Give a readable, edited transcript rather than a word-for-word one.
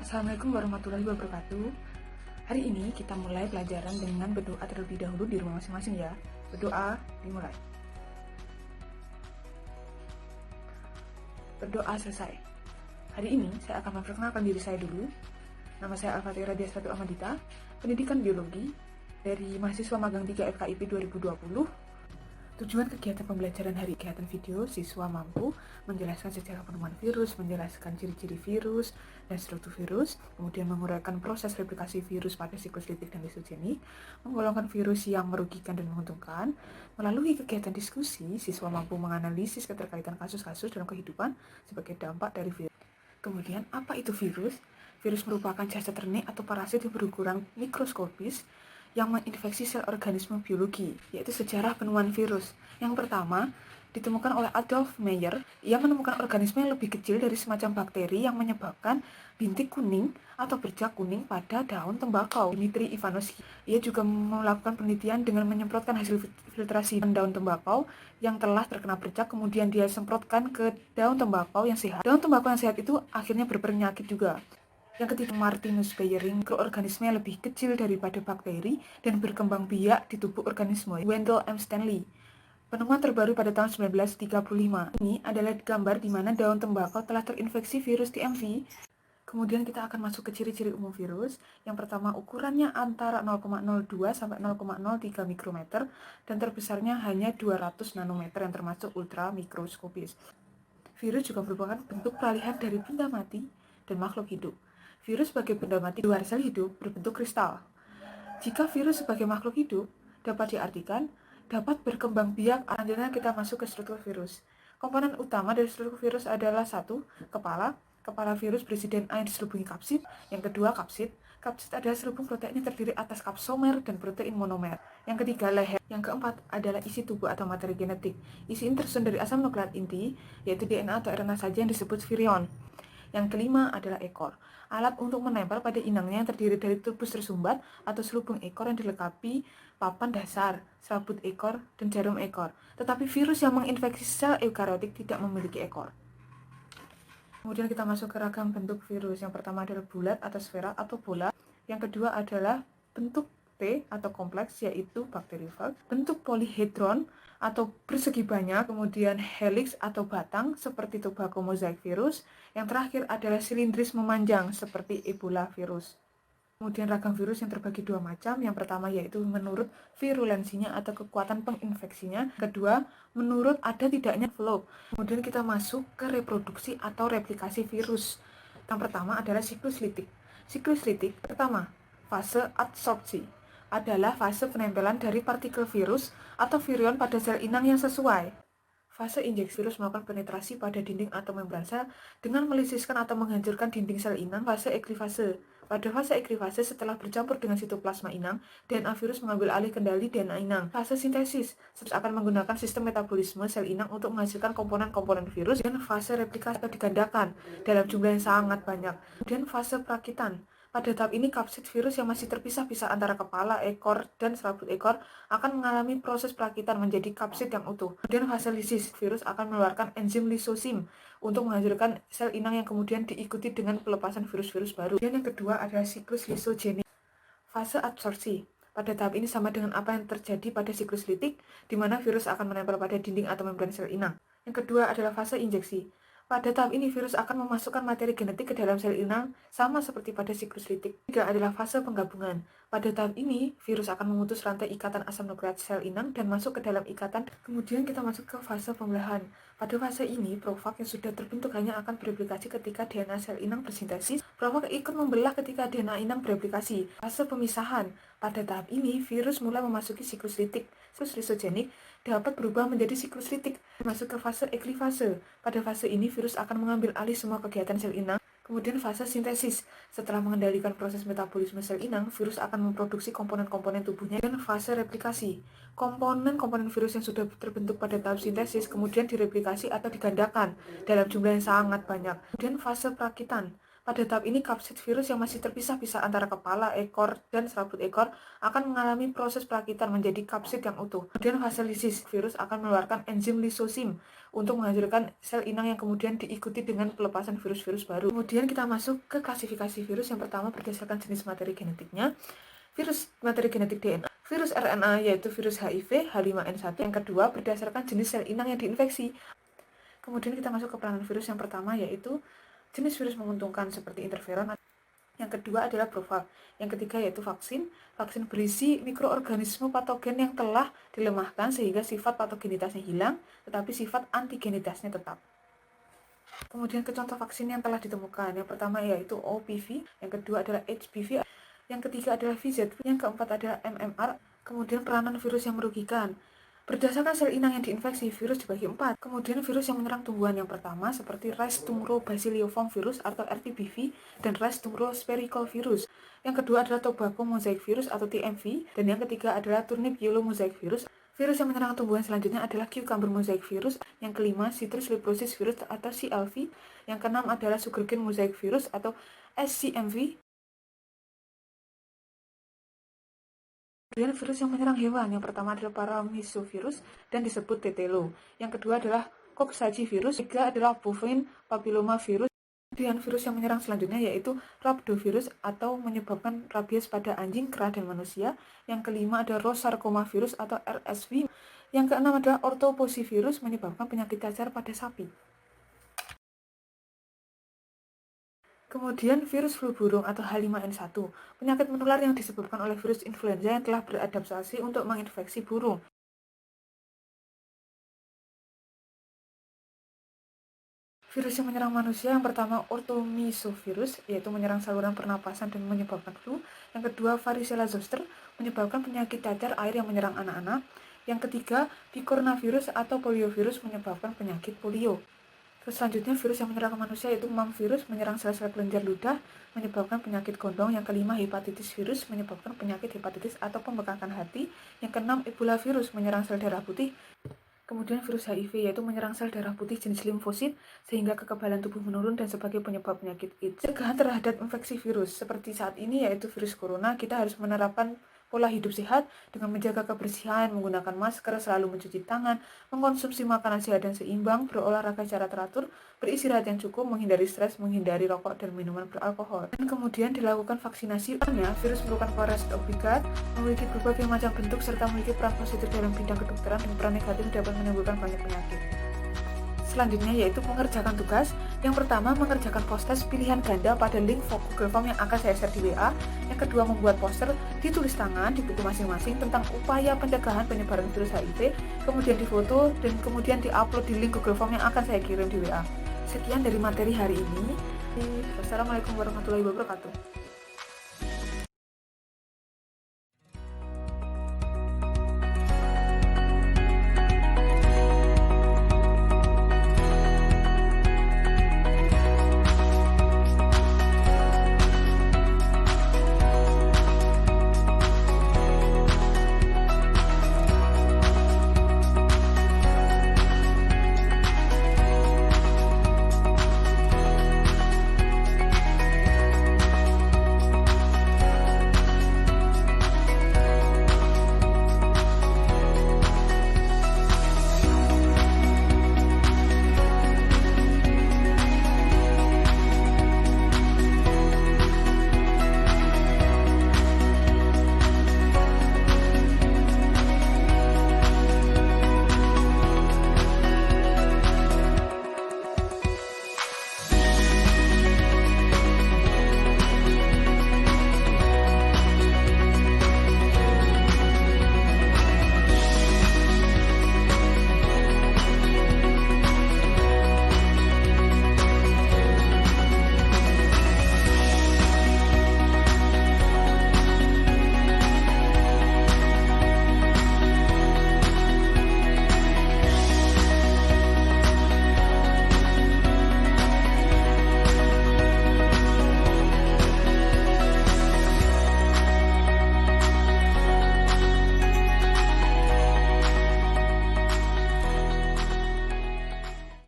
Assalamualaikum warahmatullahi wabarakatuh. Hari ini kita mulai pelajaran dengan berdoa terlebih dahulu di rumah masing-masing ya. Berdoa dimulai. Berdoa selesai. Hari ini saya akan memperkenalkan diri saya dulu. Nama saya Al-Fatihah Radiasratu Ahmadita, pendidikan biologi dari mahasiswa magang 3 FKIP 2020. Tujuan kegiatan pembelajaran hari kegiatan video, siswa mampu menjelaskan sejarah penemuan virus, menjelaskan ciri-ciri virus dan struktur virus, kemudian menguraikan proses replikasi virus pada siklus litik dan lisogenik, menggolongkan virus yang merugikan dan menguntungkan. Melalui kegiatan diskusi, siswa mampu menganalisis keterkaitan kasus-kasus dalam kehidupan sebagai dampak dari virus. Kemudian, apa itu virus? Virus merupakan cacar ternik atau parasit yang berukuran mikroskopis yang menginfeksi sel organisme biologi, yaitu sejarah penemuan virus. Yang pertama, ditemukan oleh Adolf Meyer. Ia menemukan organisme yang lebih kecil dari semacam bakteri yang menyebabkan bintik kuning atau bercak kuning pada daun tembakau. Dmitri Ivanovsky. Ia juga melakukan penelitian dengan menyemprotkan hasil filtrasi daun tembakau yang telah terkena bercak, kemudian dia semprotkan ke daun tembakau yang sehat. Daun tembakau yang sehat itu akhirnya berpenyakit juga. Yang ketiga, Martinus Beijering, mikroorganisme yang lebih kecil daripada bakteri dan berkembang biak di tubuh organisme. Wendell M. Stanley, penemuan terbaru pada tahun 1935. Ini adalah gambar di mana daun tembakau telah terinfeksi virus TMV. Kemudian kita akan masuk ke ciri-ciri umum virus. Yang pertama, ukurannya antara 0,02 sampai 0,03 mikrometer dan terbesarnya hanya 200 nanometer yang termasuk ultra mikroskopis. Virus juga merupakan bentuk peralihan dari benda mati dan makhluk hidup. Virus sebagai benda mati di luar sel hidup berbentuk kristal. Jika virus sebagai makhluk hidup dapat diartikan dapat berkembang biak. Selanjutnya kita masuk ke struktur virus. Komponen utama dari struktur virus adalah 1. Kepala. Kepala virus berisi DNA yang diselubungi kapsid. Yang kedua, kapsid. Kapsid adalah selubung protein yang terdiri atas kapsomer dan protein monomer. Yang ketiga, leher. Yang keempat adalah isi tubuh atau materi genetik. Isi ini tersusun dari asam nukleat inti, yaitu DNA atau RNA saja yang disebut virion. Yang kelima adalah ekor, alat untuk menempel pada inangnya yang terdiri dari tubus tersumbat atau selubung ekor yang dilengkapi papan dasar, serabut ekor, dan jarum ekor. Tetapi virus yang menginfeksi sel eukariotik tidak memiliki ekor. Kemudian kita masuk ke ragam bentuk virus. Yang pertama adalah bulat atau sfera atau bola. Yang kedua adalah bentuk T atau kompleks, yaitu bakterifag. Bentuk polyhedron atau persegi banyak, kemudian helix atau batang seperti tobacco mosaic virus. Yang terakhir adalah silindris memanjang seperti Ebola virus. Kemudian ragam virus yang terbagi dua macam. Yang pertama yaitu menurut virulensinya atau kekuatan penginfeksinya. Kedua, menurut ada tidaknya flow. Kemudian kita masuk ke reproduksi atau replikasi virus. Yang pertama adalah siklus litik. Siklus litik pertama, fase adsorpsi adalah fase penempelan dari partikel virus atau virion pada sel inang yang sesuai. Fase injeksi virus melakukan penetrasi pada dinding atau membran sel dengan melisiskan atau menghancurkan dinding sel inang. Fase eklifase. Pada fase eklifase, setelah bercampur dengan sitoplasma inang, DNA virus mengambil alih kendali DNA inang. Fase sintesis akan menggunakan sistem metabolisme sel inang untuk menghasilkan komponen-komponen virus. Dan fase replikasi atau digandakan dalam jumlah yang sangat banyak. Kemudian fase perakitan. Pada tahap ini, kapsid virus yang masih terpisah-pisah antara kepala, ekor, dan serabut ekor akan mengalami proses perakitan menjadi kapsid yang utuh. Kemudian fase lisis, virus akan mengeluarkan enzim lisosim untuk menghancurkan sel inang yang kemudian diikuti dengan pelepasan virus-virus baru. Dan yang kedua adalah siklus lisogenik. Fase absorpsi. Pada tahap ini sama dengan apa yang terjadi pada siklus litik, di mana virus akan menempel pada dinding atau membran sel inang. Yang kedua adalah fase injeksi. Pada tahap ini, virus akan memasukkan materi genetik ke dalam sel inang, sama seperti pada siklus litik. Ketiga adalah fase penggabungan. Pada tahap ini, virus akan memutus rantai ikatan asam nukleat sel inang dan masuk ke dalam ikatan. Kemudian kita masuk ke fase pembelahan. Pada fase ini, profag yang sudah terbentuk hanya akan bereplikasi ketika DNA sel inang bersintesis. Profag ikut membelah ketika DNA inang bereplikasi. Fase pemisahan. Pada tahap ini, virus mulai memasuki siklus litik. Siklus lisogenik dapat berubah menjadi siklus litik. Masuk ke fase eklifase. Pada fase ini, virus akan mengambil alih semua kegiatan sel inang. Kemudian fase sintesis. Setelah mengendalikan proses metabolisme sel inang, virus akan memproduksi komponen-komponen tubuhnya. Dan fase replikasi. Komponen-komponen virus yang sudah terbentuk pada tahap sintesis kemudian direplikasi atau digandakan dalam jumlah yang sangat banyak. Kemudian fase perakitan. Pada tahap ini, kapsid virus yang masih terpisah-pisah antara kepala, ekor, dan serabut ekor akan mengalami proses perakitan menjadi kapsid yang utuh. Kemudian fase lisis, virus akan mengeluarkan enzim lisosim untuk menghasilkan sel inang yang kemudian diikuti dengan pelepasan virus-virus baru. Kemudian kita masuk ke klasifikasi virus. Yang pertama berdasarkan jenis materi genetiknya. Virus materi genetik DNA. Virus RNA yaitu virus HIV, H5N1. Yang kedua berdasarkan jenis sel inang yang diinfeksi. Kemudian kita masuk ke peranan virus. Yang pertama yaitu jenis virus menguntungkan seperti interferon. Yang kedua adalah profag. Yang ketiga yaitu vaksin. Vaksin berisi mikroorganisme patogen yang telah dilemahkan sehingga sifat patogenitasnya hilang, tetapi sifat antigenitasnya tetap. Kemudian ke contoh vaksin yang telah ditemukan. Yang pertama yaitu OPV, yang kedua adalah HPV, yang ketiga adalah VZV, yang keempat adalah MMR. Kemudian peranan virus yang merugikan. Berdasarkan sel inang yang diinfeksi, virus dibagi 4. Kemudian virus yang menyerang tumbuhan yang pertama seperti Rice tumorobacillioform virus atau RTBV dan Rice tumorospherical virus. Yang kedua adalah Tobacco mosaic virus atau TMV, dan yang ketiga adalah Turnip yellow mosaic virus. Virus yang menyerang tumbuhan selanjutnya adalah Cucumber mosaic virus. Yang kelima Citrus leprosis virus atau CLV. Yang keenam adalah Sugarcane mosaic virus atau SCMV. Kemudian virus yang menyerang hewan, yang pertama adalah Paramyxovirus dan disebut tetelo. Yang kedua adalah Coxsackie virus, yang ketiga adalah bovine papillomavirus. Kemudian virus yang menyerang selanjutnya yaitu Rhabdovirus atau menyebabkan rabies pada anjing, kera, dan manusia. Yang kelima ada Rosarcoma virus atau RSV. Yang keenam adalah Orthopoxivirus menyebabkan penyakit cacar pada sapi. Kemudian virus flu burung atau H5N1, penyakit menular yang disebabkan oleh virus influenza yang telah beradaptasi untuk menginfeksi burung. Virus yang menyerang manusia yang pertama orthomyxovirus, yaitu menyerang saluran pernapasan dan menyebabkan flu. Yang kedua varicella zoster, menyebabkan penyakit cacar air yang menyerang anak-anak. Yang ketiga picornavirus atau poliovirus, menyebabkan penyakit polio. Selanjutnya virus yang menyerang manusia yaitu MAM virus, menyerang sel-sel kelenjar ludah, menyebabkan penyakit gondong. Yang kelima hepatitis virus, menyebabkan penyakit hepatitis atau pembekakan hati. Yang keenam Ebola virus, menyerang sel darah putih. Kemudian virus HIV yaitu menyerang sel darah putih jenis limfosit sehingga kekebalan tubuh menurun dan sebagai penyebab penyakit AIDS. Pencegahan terhadap infeksi virus seperti saat ini yaitu virus corona, kita harus menerapkan pola hidup sehat dengan menjaga kebersihan, menggunakan masker, selalu mencuci tangan, mengkonsumsi makanan sehat dan seimbang, berolahraga secara teratur, beristirahat yang cukup, menghindari stres, menghindari rokok dan minuman beralkohol. Dan kemudian dilakukan vaksinasi. Virus merupakan parasit obligat, memiliki berbagai macam bentuk serta memiliki peran positif dalam bidang kedokteran dan peran negatif dapat menimbulkan banyak penyakit. Selanjutnya yaitu mengerjakan tugas. Yang pertama mengerjakan post-test pilihan ganda pada link Google Form yang akan saya share di WA. Yang kedua membuat poster ditulis tangan di buku masing-masing tentang upaya pencegahan penyebaran virus HIV, kemudian difoto dan kemudian diupload di link Google Form yang akan saya kirim di WA. Sekian dari materi hari ini. Wassalamualaikum warahmatullahi wabarakatuh.